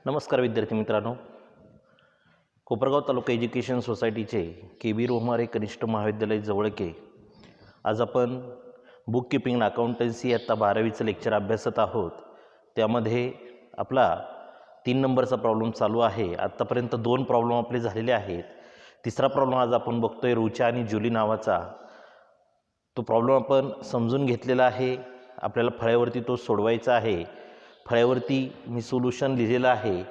नमस्कार विद्यार्थी मित्रांनो, कोपरगाव तालुका एज्युकेशन सोसायटीचे KB रोहमारे कनिष्ठ महाविद्यालय जवळके आज आपण बुक कीपिंग अकाउंटन्सी आता 12वीचं लेक्चर अभ्यासत आहोत। त्यामध्ये आपला 3 नंबरचा प्रॉब्लेम चालू आहे। आत्तापर्यंत 2 प्रॉब्लेम आपले झालेले आहेत। तिसरा प्रॉब्लेम आज आपण बघतोय रुचा आणि जुली नावाचा। तो प्रॉब्लेम आपण समजून घेतलेला आहे। आपल्याला फळ्यावरती तो सोडवायचा आहे। फळ्यावरती मी सोल्युशन लिहिलेलं आहे।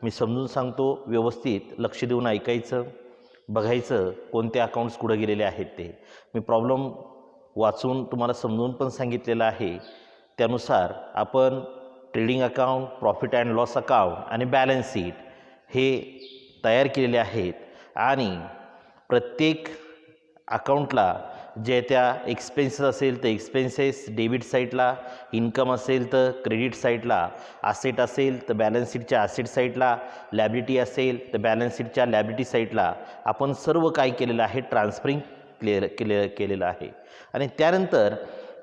मी समजून सांगतो, व्यवस्थित लक्ष देऊन ऐकायचं, बघायचं कोणते अकाउंट्स कुठे गेलेले आहेत ते। मी प्रॉब्लेम वाचून तुम्हाला समजून पण सांगितलेलं आहे। त्यानुसार आपण trading account, profit and loss account आणि बॅलन्स शीट हे तयार केलेले आहेत आणि प्रत्येक अकाउंटला जे त्या एक्सपेन्सेस असेल तर एक्सपेन्सेस डेबिट साईडला, इन्कम असेल तर क्रेडिट साईडला, असेट असेल तर बॅलन्स शीटच्या असेट साईडला, लॅबिलिटी असेल तर बॅलन्स शीटच्या लॅबिलिटी साईडला आपण सर्व काय केलेलं आहे, ट्रान्सफरिंग केलेलं आहे। आणि त्यानंतर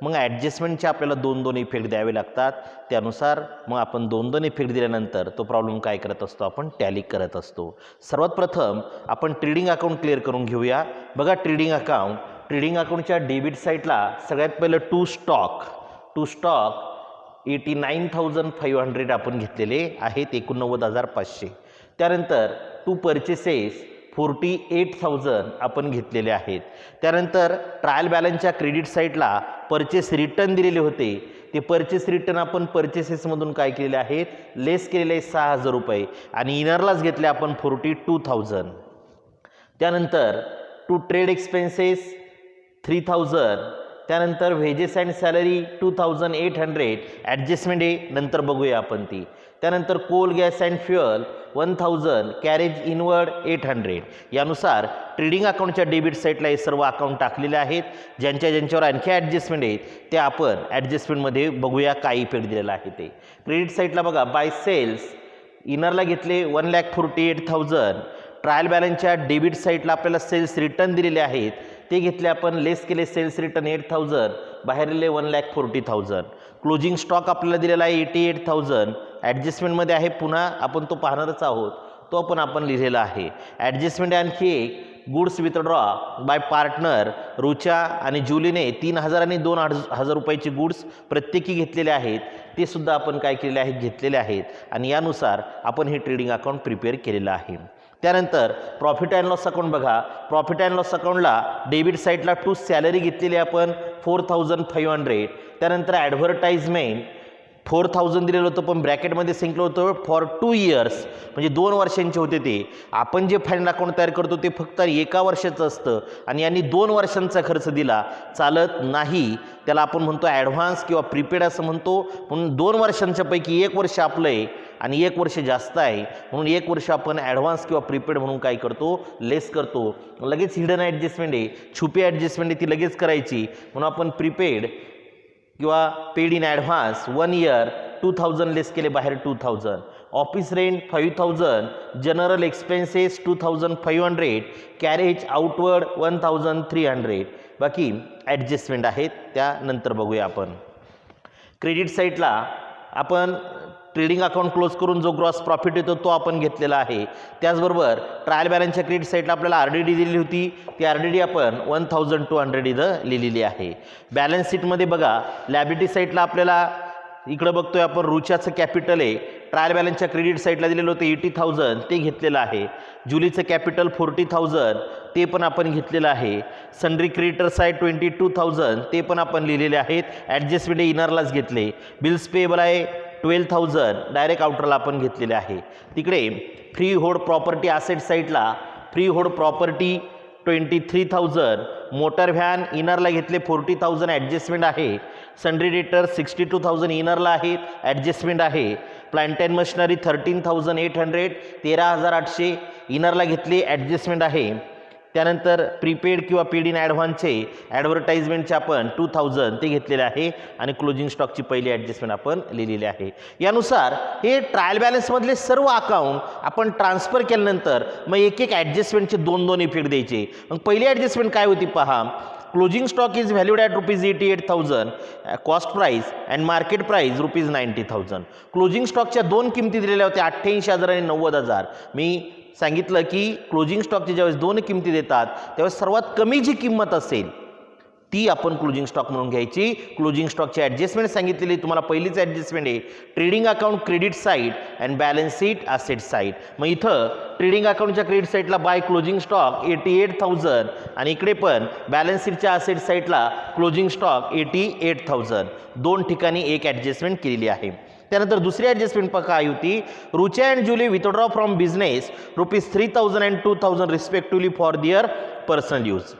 मग ॲडजस्टमेंटचे आपल्याला 2-2 इफेक्ट द्यावे लागतात। त्यानुसार मग आपण 2-2 इफेक्ट दिल्यानंतर तो प्रॉब्लेम काय करत असतो, आपण टॅली करत असतो। सर्वात प्रथम आपण ट्रेडिंग अकाउंट क्लिअर करून घेऊया। बघा, ट्रेडिंग अकाउंटच्या डेबिट साईडला सगळ्यात पहिलं टू स्टॉक 89,500 आपण घेतलेले आहेत, 89,500। त्यानंतर टू परचेसेस 48,000 आपण घेतलेले आहेत। त्यानंतर ट्रायल बॅलन्सच्या क्रेडिट साईडला परचेस रिटर्न दिलेले होते, ते परचेस रिटर्न आपण परचेसेसमधून काय केलेले आहेत, लेस केलेले आहे 6,000 रुपये आणि इनरलाच घेतले आपण 42,000। त्यानंतर टू ट्रेड एक्सपेन्सेस 3,000, त्यानंतर वेजेस अँड सॅलरी 2,800, ॲडजस्टमेंट आहे नंतर बघूया आपण ती। त्यानंतर coal, gas and fuel 1,000, carriage inward 800। यानुसार ट्रेडिंग अकाउंटच्या डेबिट साईडला हे सर्व अकाउंट टाकलेले आहेत। ज्यांच्यावर आणखी ॲडजस्टमेंट आहेत ते आपण ॲडजस्टमेंटमध्ये बघूया काय इफेक्ट दिलेला आहे ते। क्रेडिट साईडला बघा, बाय सेल्स इनरला घेतले 1,48,000। ट्रायल बॅलन्सच्या डेबिट साईडला आपल्याला सेल्स रिटर्न दिलेले आहेत, ते घेतले आपण, लेस केले सेल्स रिटर्न 8,000, बाहेर दिले 1,40,000। क्लोजिंग स्टॉक आपल्याला दिलेला आहे 88,000, ॲडजस्टमेंटमध्ये आहे, पुन्हा आपण तो पाहणारच आहोत, तो पण आपण लिहिलेला आहे। ॲडजस्टमेंट आणखी एक, goods withdraw bye partner Rucha आणि जुलीने 3,000 आणि 2,000 रुपयाचे गुड्स प्रत्येकी घेतलेले आहेत, ते सुद्धा आपण काय केलेले आहेत, घेतलेले आहेत आणि यानुसार आपण हे ट्रेडिंग अकाउंट प्रिपेअर केलेलं आहे। त्यानंतर प्रॉफिट अँड लॉस अकाउंट बघा, प्रॉफिट अँड लॉस अकाउंटला डेबिट साईडला टू सॅलरी घेतलेली आपण 4,500। त्यानंतर ॲडव्हर्टाइजमेंट 4,000 दिलेलं होतं, पण ब्रॅकेटमध्ये सांगितलं होतं फॉर 2 इयर्स, म्हणजे 2 वर्षांचे होते ते। आपण जे फायनल अकाउंट तयार करतो ते फक्त 1 वर्षाचं असतं आणि यांनी 2 वर्षांचा खर्च दिला, चालत नाही, त्याला आपण म्हणतो ॲडव्हान्स किंवा प्रीपेड असं म्हणतो। म्हणून 2 वर्षांच्या पैकी 1 वर्ष आपलं आहे आणि 1 वर्ष जास्त आहे, म्हणून 1 वर्ष आपण ॲडव्हान्स किंवा प्रीपेड म्हणून काय करतो, लेस करतो। लगेच हिडन ॲडजस्टमेंट आहे, छुपी ॲडजस्टमेंट आहे, ती लगेच करायची, म्हणून आपण प्रीपेड किंवा पेड इन ॲडव्हान्स 1 इयर 2,000 लेस केले, बाहेर 2,000। Office rent 5,000, general expenses 2,500, carriage outward 1,300। बाकी ॲडजस्टमेंट आहेत, त्यानंतर बघूया आपण। क्रेडिट साईडला आपण ट्रेडिंग अकाउंट क्लोज करून जो ग्रॉस प्रॉफिट येतो तो आपण घेतलेला आहे। त्याचबरोबर ट्रायल बॅलन्सच्या क्रेडिट साईडला आपल्याला RDD दिलेली होती, ती RDD आपण 1,200 इथं लिहिलेली आहे। बॅलन्स शीटमध्ये बघा, लॅबिलिटी साईडला आपल्याला इकडं बघतोय आपण रुचाचं कॅपिटल आहे, ट्रायल बॅलन्सच्या क्रेडिट साईडला दिलेलं होतं 80,000, ते घेतलेलं आहे। जुलीचं कॅपिटल 40,000, ते पण आपण घेतलेलं आहे। सन्ड्री क्रेडिटर साईड 22,000, ते पण आपण लिहिलेले आहेत, ॲडजस्टमेंट इनरलाच घेतले। बिल्स पेएबल आहे 12,000, डायरेक्ट आउटरला आपण घेतलेले आहे। तिकडे फ्री होल्ड प्रॉपर्टी असेट साईडला freehold property 23,000, motor van इनरला घेतले 40,000, ॲडजस्टमेंट आहे। सन्ड्री डेटर 62,000 इनरला आहेत, ॲडजस्टमेंट आहे। प्लांट अँड मशिनरी 13,800, 13,800 इनरला घेतले, ॲडजस्टमेंट आहे। त्यानंतर प्रीपेड किंवा पेड इन ॲडव्हान्सचे ॲडव्हर्टाइजमेंटचे आपण 2,000 ते घेतलेले आहे आणि क्लोजिंग स्टॉकची पहिली ॲडजस्टमेंट आपण लिहिलेली आहे। यानुसार हे ट्रायल बॅलन्समधले सर्व अकाउंट आपण ट्रान्सफर केल्यानंतर मग एक ॲडजस्टमेंटचे 2-2 इफेक्ट द्यायचे। मग पहिली ॲडजस्टमेंट काय होती पहा, closing stock is valued at ₹88,000 cost price and market price ₹90,000. Closing स्टॉकच्या दोन किमती दिलेल्या होत्या 88,000 आणि 90,000. मी सांगितलं की क्लोजिंग स्टॉकच्या ज्यावेळेस दोन किमती देतात त्यावेळेस सर्वात कमी जी किंमत असेल ती आपण क्लोजिंग स्टॉक म्हणून घ्यायची. क्लोजिंग स्टॉकची ॲडजस्टमेंट सांगितलेली तुम्हाला पहिलीच ॲडजस्टमेंट आहे trading account credit side and balance sheet asset side. मग इथं ट्रेडिंग अकाउंटच्या क्रेडिट साईडला बाय क्लोजिंग स्टॉक 88,000 आणि इकडे पण बॅलन्स शीटच्या असेट साईडला क्लोजिंग स्टॉक 88,000. दोन ठिकाणी एक ॲडजस्टमेंट केलेली आहे. त्यानंतर दुसरी ॲडजस्टमेंट काय होती Rucha and Julie withdraw from business ₹3,000 and 2,000 respectively for their personal use.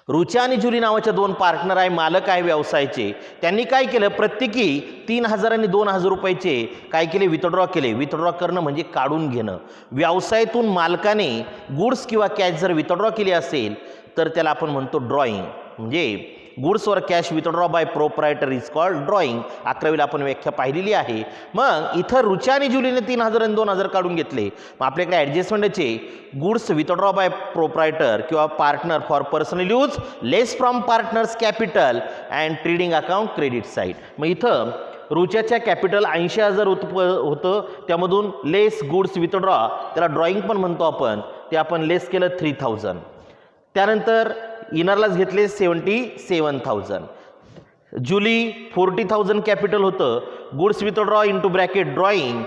Rucha आणि जुली नावाच्या दोन पार्टनर आहे मालक आहे व्यवसायाचे. त्यांनी काय केलं प्रत्येकी 3,000 आणि 2,000 रुपयाचे काय केले विथड्रॉ केले. विथड्रॉ करणं म्हणजे काढून घेणं. व्यवसायातून मालकाने गुड्स किंवा कॅश जर विथड्रॉ केली असेल तर त्याला आपण म्हणतो ड्रॉईंग. म्हणजे गुड्सवर cash withdraw by proprietor is called drawing. 11वीला आपण व्याख्या पाहिलेली आहे. मग इथं रुचा आणि जुलीने 3,000 आणि 2,000 काढून घेतले. मग आपल्याकडे ॲडजस्टमेंटचे गुड्स विथड्रॉ बाय प्रोप्रायटर किंवा partner for personal use less from partners capital and trading account credit side. मग इथं रुचाच्या कॅपिटल 80,000 होतं त्यामधून लेस गुड्स विथड्रॉ त्याला ड्रॉईंग पण म्हणतो आपण ते आपण लेस केलं 3,000. त्यानंतर इनरलाच घेतले 77,000. जुली 40,000 कॅपिटल होतं goods withdraw into bracket drawing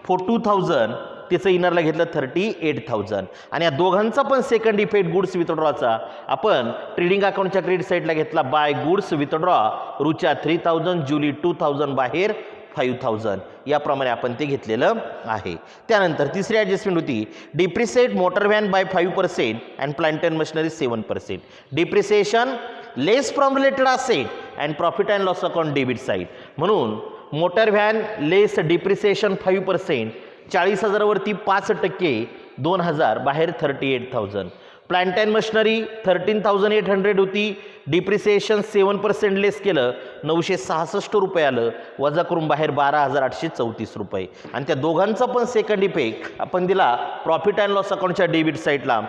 2,000 त्याचं इनरला घेतलं 38,000. आणि या दोघांचा पण सेकंड इफेक्ट गुड्स विथड्रॉचा आपण ट्रेडिंग अकाउंटच्या क्रेडिट साईडला घेतला बाय गुड्स विथड्रॉ रुचा 3,000 जुली 2,000 बाहेर 5,000. याप्रमाणे आपण ते घेतलेलं आहे. त्यानंतर तिसरी ॲडजस्टमेंट होती depreciate motor van by 5% and plant and machinery 7%. Depreciation less from related asset and profit and loss account debit side. म्हणून मोटर व्हॅन लेस डिप्रिसिएशन 5%. 40,000 वरती 5% 2,000 बाहेर 38,000. प्लांट अँड मशिनरी 13,800 होती. डिप्रिसिएशन 7% लेस केलं 966 रुपये आलं वजा करून बाहेर 12,834 रुपये. आणि त्या दोघांचा पण सेकंड इफेक्ट आपण दिला प्रॉफिट अँड लॉस अकाउंटच्या डेबिट साईडला.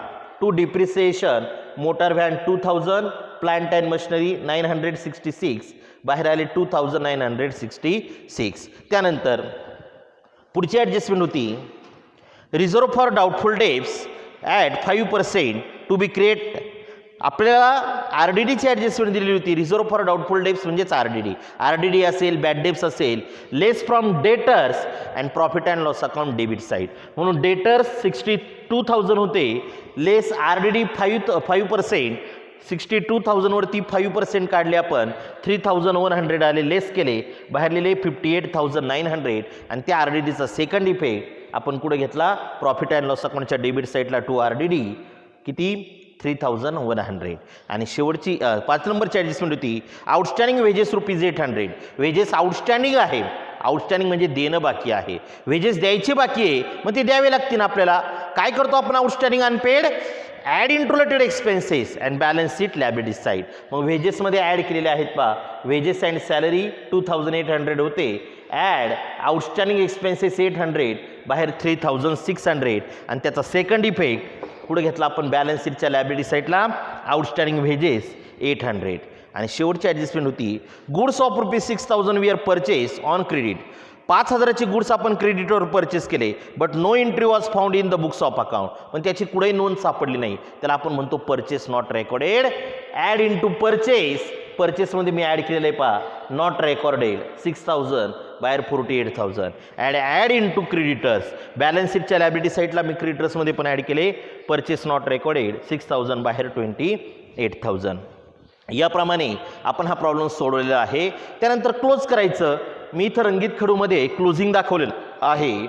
To depreciation motor van 2,000 plant and machinery 966 बाहेर आले 2,966. त्यानंतर पुढची ॲडजस्टमेंट होती reserve for doubtful debts at 5% to be create. आपल्याला RDDची ॲडजस्टमेंट दिलेली होती. रिझर्व फॉर डाऊटफुल डेब्ट्स म्हणजेच RDD असेल बॅड डेब्ट्स असेल less from debtors and profit and loss account debit side. म्हणून डेटर्स 62,000 होते लेस RDD 5% 62,000 वरती 5% काढले आपण 3,100 आले लेस केले बाहेरलेले 58,900. आणि त्या RDDचा सेकंड इफेक्ट आपण कुठे घेतला प्रॉफिट अँड लॉस अकाउंटच्या डेबिट साईडला टू RDD किती 3,100. आणि शेवटची 5 नंबरची ॲडजस्टमेंट होती आउटस्टँडिंग वेजेस ₹800. वेजेस आउटस्टँडिंग आहे. आउटस्टँडिंग म्हणजे देणं बाकी आहे. वेजेस द्यायचे बाकी आहे मग ते द्यावे लागतील आपल्याला. काय करतो आपण outstanding unpaid add interrelated expenses and balance sheet liabilities side. मग वेजेसमध्ये ॲड केलेले आहेत पहा वेजेस अँड सॅलरी 2,800 होते ॲड आउटस्टँडिंग एक्सपेन्सेस 800 बाहेर 3,600. आणि त्याचा सेकंड इफेक्ट पुढे घेतला आपण बॅलन्स शीटच्या लॅबिलिटी साईडला आउटस्टँडिंग वेजेस 800. आणि शेवटची ॲडजस्टमेंट होती goods of ₹6,000 we are purchase on credit. 5,000चे गुड्स आपण क्रेडिटवर परचेस केले but no entry was found in the books of account. पण त्याची कुठेही नोंद सापडली नाही त्याला आपण म्हणतो purchase not recorded. Add into purchase परचेसमध्ये मी ॲड केलेलं आहे पहा नॉट रेकॉर्डेड 6,000 बाहेर 48,000. Add into creditors balance शीटच्या लॅबिलिटी साईडला मी क्रेडिटर्समध्ये पण ॲड केले परचेस नॉट रेकॉर्डेड 6,000 बाहेर 28,000. याप्रमाणे आपण हा प्रॉब्लेम सोडवलेला आहे. त्यानंतर क्लोज करायचं. मी इथं रंगीत खडूमध्ये क्लोजिंग दाखवलेलं आहे.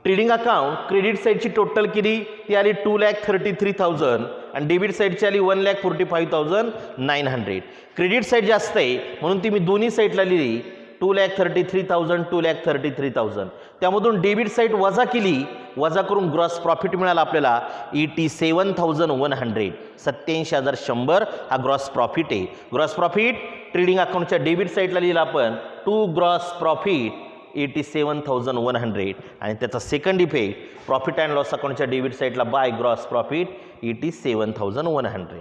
ट्रेडिंग अकाउंट क्रेडिट साईडची टोटल किती ती आली 2,33,000 आणि डेबिट साईडची आली 1,45,900. क्रेडिट साईड जास्त आहे म्हणून ती मी दोन्ही साईडला लिहिली 2,33,000 2,33,000. त्यामधून डेबिट साईड वजा केली वजा करून ग्रॉस प्रॉफिट मिळाला आपल्याला 87,100 87,100 हा ग्रॉस प्रॉफिट आहे. ग्रॉस प्रॉफिट ट्रेडिंग अकाउंटच्या डेबिट साईडला लिहिला आपण टू ग्रॉस प्रॉफिट 87,100. आणि त्याचा second effect profit and loss अकाउंटच्या डेबिट साईडला बाय ग्रॉस प्रॉफिट 87,100.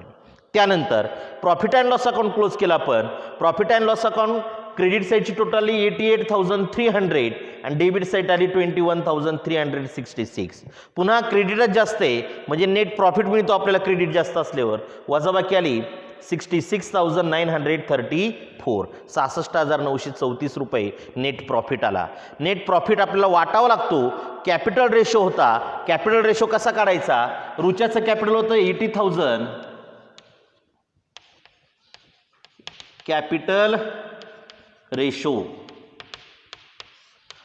त्यानंतर profit and loss account close केला आपण. Profit and loss account credit साईडची टोटल 88,300 आणि डेबिट साईड आली 21,366. पुन्हा क्रेडिटच जास्त आहे म्हणजे नेट प्रॉफिट मिळतो आपल्याला क्रेडिट जास्त असल्यावर. वजाबाकी आली 66,934, 66,934 रुपये नेट प्रॉफिट आला. नेट प्रॉफिट आपल्याला वाटावा लागतो. कॅपिटल रेशो होता. कॅपिटल रेशो कसा काढायचा? रुच्याचं कॅपिटल होतं 80,000. कॅपिटल रेशो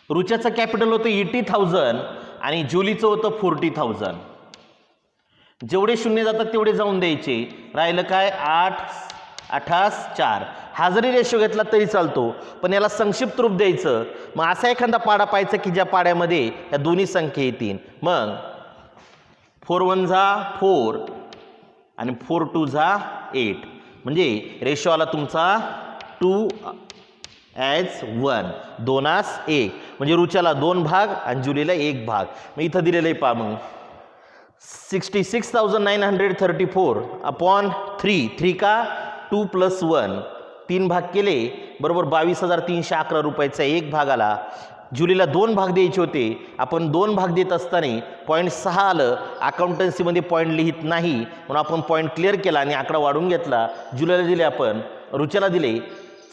रुच्याचं कॅपिटल होतं 80,000 आणि जुलीचं होतं 40,000. जेवढे शून्य जातात तेवढे जाऊन द्यायचे. राहिलं काय? 8, 8, 4. हा जरी रेशो घेतला तरी चालतो पण याला संक्षिप्त रूप द्यायचं. मग असा एखादा पाडा पाहायचा की ज्या पाड्यामध्ये या दोन्ही संख्या येतील. मग 4 1 जा 4 आणि 4 2 जा 8 म्हणजे रेशो आला तुमचा 2:1, 2:1 म्हणजे रुच्याला 2 भाग आणि जुलीला 1 भाग. मग इथं दिलेलं आहे पहा. मग 66,934 अपॉन 3 का 2 + 1 3 भाग केले बरोबर 22,311 रुपयाचा 1 भाग आला. जुलीला 2 भाग द्यायचे होते. आपण 2 भाग देत असताना 0.6 आलं. अकाउंटन्सीमध्ये पॉईंट लिहित नाही म्हणून आपण पॉईंट क्लिअर केला आणि आकडा वाढून घेतला. जुलीला दिले आपण, रुच्याला दिले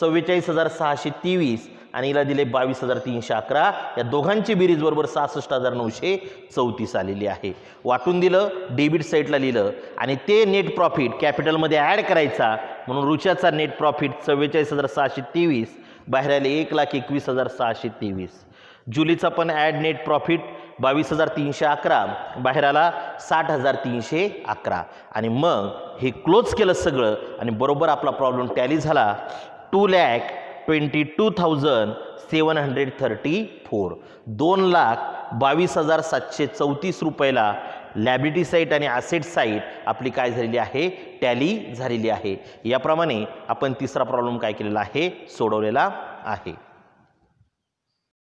44,623 आणि हिला दिले 22,311. या दोघांची बेरीज बरोबर 66,934 आलेली आहे. वाटून दिलं, डेबिट साईडला लिहिलं आणि ते नेट प्रॉफिट कॅपिटलमध्ये ॲड करायचा म्हणून रुच्याचा नेट प्रॉफिट 44,623, बाहेर आले 1,21,623. जुलीचा पण ॲड नेट प्रॉफिट 22,311, बाहेर आला 60,311 आणि मग हे क्लोज केलं सगळं आणि बरोबर आपला प्रॉब्लेम टॅली झाला. 2,22,734, 2,22,734 रुपयाला लॅबिलिटी साईट आणि ॲसेट साईट आपली काय झालेली आहे? टॅली झालेली आहे. याप्रमाणे आपण तिसरा प्रॉब्लेम काय केलेला आहे? सोडवलेला आहे.